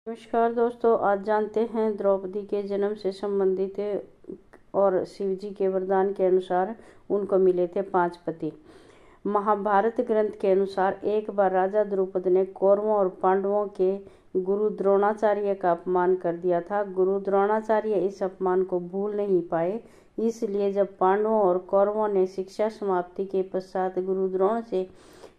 नमस्कार दोस्तों, आज जानते हैं द्रौपदी के जन्म से संबंधित और शिवजी के वरदान के अनुसार उनको मिले थे 5 पति। महाभारत ग्रंथ के अनुसार एक बार राजा द्रुपद ने कौरवों और पांडवों के गुरु द्रोणाचार्य का अपमान कर दिया था। गुरु द्रोणाचार्य इस अपमान को भूल नहीं पाए, इसलिए जब पांडवों और कौरवों ने शिक्षा समाप्ति के पश्चात गुरु द्रोण से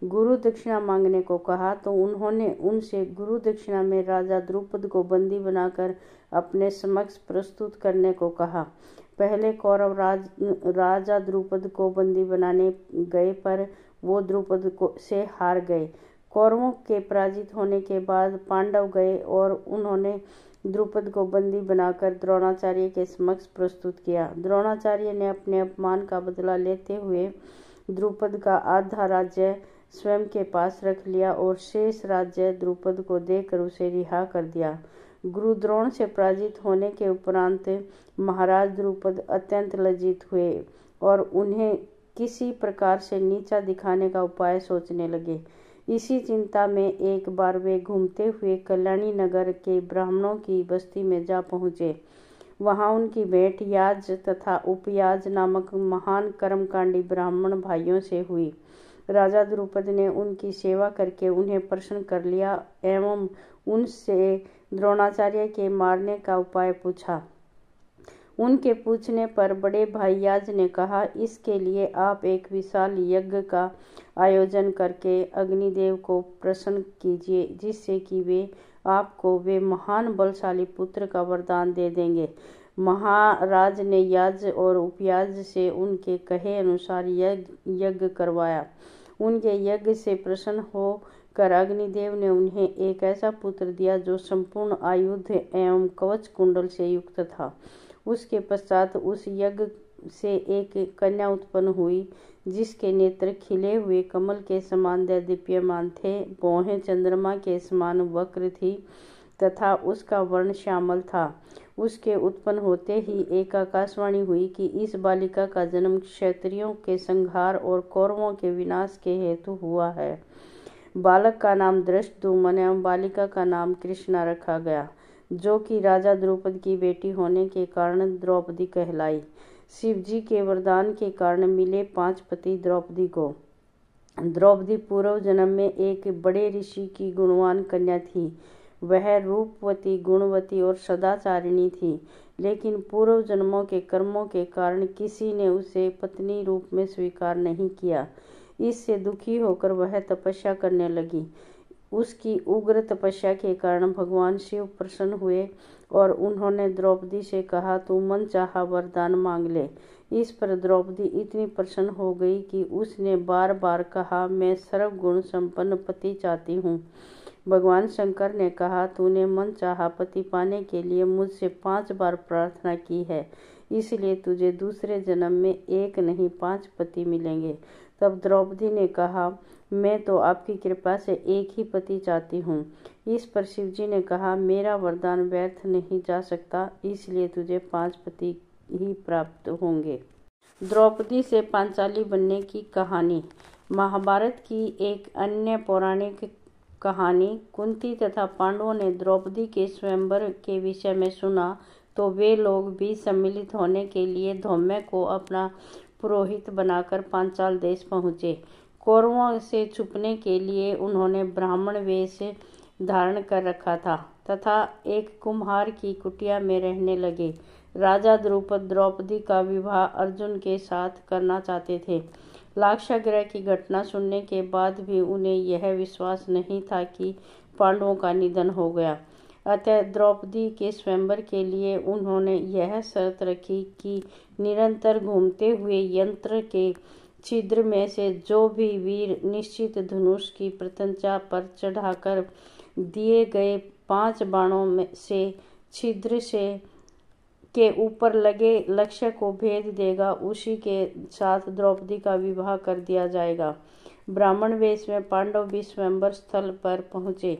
गुरु दक्षिणा मांगने को कहा तो उन्होंने उनसे गुरु दक्षिणा में राजा द्रुपद को बंदी बनाकर अपने समक्ष प्रस्तुत करने को कहा। पहले कौरव राजा द्रुपद को बंदी बनाने गए, पर वो द्रुपद से हार गए। कौरवों के पराजित होने के बाद पांडव गए और उन्होंने द्रुपद को बंदी बनाकर द्रोणाचार्य के समक्ष प्रस्तुत किया। द्रोणाचार्य ने अपने अपमान का बदला लेते हुए द्रुपद का आधा राज्य स्वयं के पास रख लिया और शेष राज्य द्रुपद को देकर उसे रिहा कर दिया। गुरु द्रोण से पराजित होने के उपरांत महाराज द्रुपद अत्यंत लज्जित हुए और उन्हें किसी प्रकार से नीचा दिखाने का उपाय सोचने लगे। इसी चिंता में एक बार वे घूमते हुए कल्याणी नगर के ब्राह्मणों की बस्ती में जा पहुँचे। वहाँ उनकी भेंट याज तथा उपयाज नामक महान कर्मकांडी ब्राह्मण भाइयों से हुई। राजा द्रुपद ने उनकी सेवा करके उन्हें प्रसन्न कर लिया एवं उनसे द्रोणाचार्य के मारने का उपाय पूछा। उनके पूछने पर बड़े भाई याज ने कहा, इसके लिए आप एक विशाल यज्ञ का आयोजन करके अग्निदेव को प्रसन्न कीजिए, जिससे कि वे आपको वे महान बलशाली पुत्र का वरदान दे देंगे। महाराज ने याज और उपयाज से उनके कहे अनुसार यज्ञ करवाया। उनके यज्ञ से प्रसन्न होकर अग्निदेव ने उन्हें एक ऐसा पुत्र दिया जो संपूर्ण आयुध एवं कवच कुंडल से युक्त था। उसके पश्चात उस यज्ञ से एक कन्या उत्पन्न हुई, जिसके नेत्र खिले हुए कमल के समान दैदीप्यमान थे, भौहें चंद्रमा के समान वक्र थी तथा उसका वर्ण श्यामल था। उसके उत्पन्न होते ही एक आकाशवाणी हुई कि इस बालिका का जन्म क्षत्रियों के संहार और कौरवों के विनाश के हेतु हुआ है। बालक का नाम धृष्टद्युम्न एवं बालिका का नाम कृष्णा रखा गया, जो कि राजा द्रुपद की बेटी होने के कारण द्रौपदी कहलाई। शिवजी के वरदान के कारण मिले 5 पति द्रौपदी को। द्रौपदी पूर्व जन्म में एक बड़े ऋषि की गुणवान कन्या थी। वह रूपवती, गुणवती और सदाचारिणी थी, लेकिन पूर्व जन्मों के कर्मों के कारण किसी ने उसे पत्नी रूप में स्वीकार नहीं किया। इससे दुखी होकर वह तपस्या करने लगी। उसकी उग्र तपस्या के कारण भगवान शिव प्रसन्न हुए और उन्होंने द्रौपदी से कहा, तू मन चाहा वरदान मांग ले। इस पर द्रौपदी इतनी प्रसन्न हो गई कि उसने बार बार कहा, मैं सर्वगुण संपन्न पति चाहती हूँ। भगवान शंकर ने कहा, तूने मन चाहा पति पाने के लिए मुझसे 5 बार प्रार्थना की है, इसलिए तुझे दूसरे जन्म में एक नहीं 5 पति मिलेंगे। तब द्रौपदी ने कहा, मैं तो आपकी कृपा से एक ही पति चाहती हूँ। इस पर शिवजी ने कहा, मेरा वरदान व्यर्थ नहीं जा सकता, इसलिए तुझे 5 पति ही प्राप्त होंगे। द्रौपदी से पांचाली बनने की कहानी। महाभारत की एक अन्य पौराणिक कहानी कुंती तथा पांडवों ने द्रौपदी के स्वयंवर के विषय में सुना तो वे लोग भी सम्मिलित होने के लिए धौम्य को अपना पुरोहित बनाकर पांचाल देश पहुँचे। कौरवों से छुपने के लिए उन्होंने ब्राह्मण वेश धारण कर रखा था तथा एक कुम्हार की कुटिया में रहने लगे। राजा द्रुपद द्रौपदी का विवाह अर्जुन के साथ करना चाहते थे। लाक्षागृह की घटना सुनने के बाद भी उन्हें यह विश्वास नहीं था कि पांडवों का निधन हो गया। अतः द्रौपदी के स्वयंवर के लिए उन्होंने यह शर्त रखी कि निरंतर घूमते हुए यंत्र के छिद्र में से जो भी वीर निश्चित धनुष की प्रत्यंचा पर चढ़ाकर दिए गए 5 बाणों में से छिद्र से के ऊपर लगे लक्ष्य को भेद देगा, उसी के साथ द्रौपदी का विवाह कर दिया जाएगा। ब्राह्मण वेश में पांडव भी स्वयंवर स्थल पर पहुँचे।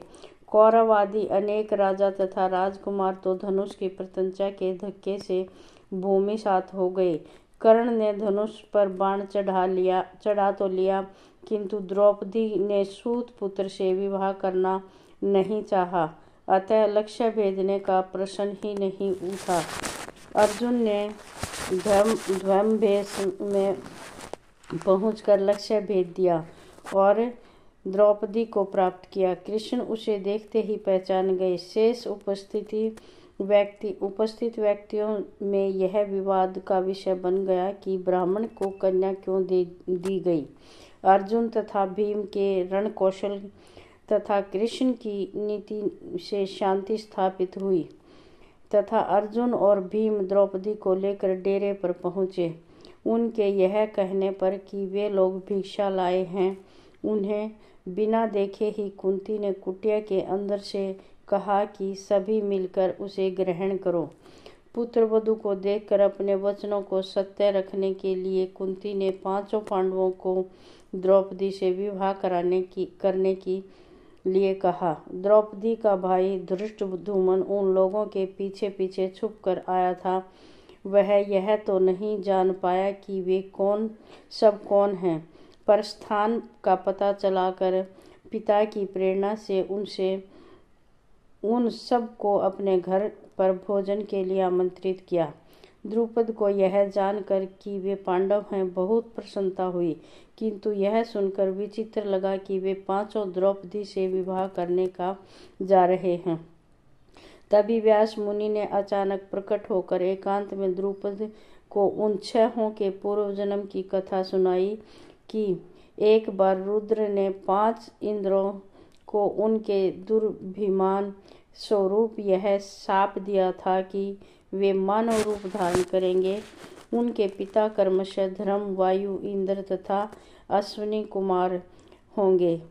कौरव आदि अनेक राजा तथा राजकुमार तो धनुष की प्रत्यंचा के धक्के से भूमिसात हो गए। कर्ण ने धनुष पर बाण चढ़ा तो लिया, किंतु द्रौपदी ने सूत पुत्र से विवाह करना नहीं चाहा। अतः लक्ष्य भेदने का प्रश्न ही नहीं उठा। अर्जुन ने ध्वमवेश में पहुंचकर लक्ष्य भेद दिया और द्रौपदी को प्राप्त किया। कृष्ण उसे देखते ही पहचान गए। शेष उपस्थित व्यक्तियों में यह विवाद का विषय बन गया कि ब्राह्मण को कन्या क्यों दी गई। अर्जुन तथा भीम के रण कौशल तथा कृष्ण की नीति से शांति स्थापित हुई तथा अर्जुन और भीम द्रौपदी को लेकर डेरे पर पहुँचे। उनके यह कहने पर कि वे लोग भिक्षा लाए हैं, उन्हें बिना देखे ही कुंती ने कुटिया के अंदर से कहा कि सभी मिलकर उसे ग्रहण करो। पुत्रवधू को देखकर अपने वचनों को सत्य रखने के लिए कुंती ने 5 पांडवों को द्रौपदी से विवाह करने की लिए कहा। द्रौपदी का भाई धृष्टद्युम्न उन लोगों के पीछे पीछे छुप कर आया था। वह यह तो नहीं जान पाया कि वे कौन हैं, पर स्थान का पता चलाकर पिता की प्रेरणा से उन सब को अपने घर पर भोजन के लिए आमंत्रित किया। द्रुपद को यह जानकर कि वे पांडव हैं बहुत प्रसन्नता हुई, किंतु यह सुनकर विचित्र लगा कि वे 5 द्रौपदी से विवाह करने का जा रहे हैं। तभी व्यास मुनि ने अचानक प्रकट होकर एकांत में द्रुपद को उन 6 के पूर्व जन्म की कथा सुनाई कि एक बार रुद्र ने 5 इंद्रों को उनके दुर्भिमान स्वरूप यह शाप दिया था कि वे मानव रूप धारण करेंगे। उनके पिता क्रमशः धर्म, वायु, इंद्र तथा अश्विनी कुमार होंगे।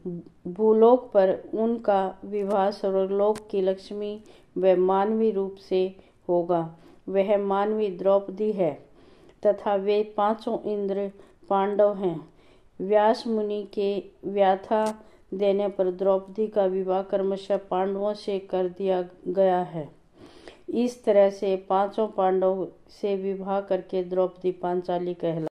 भूलोक पर उनका विवाह स्वर्गलोक की लक्ष्मी व मानवी रूप से होगा। वह मानवी द्रौपदी है तथा वे 5 इंद्र पांडव हैं। व्यास मुनि के व्याख्या देने पर द्रौपदी का विवाह क्रमशः पांडवों से कर दिया गया है। इस तरह से 5 पांडव से विवाह करके द्रौपदी पांचाली कहला।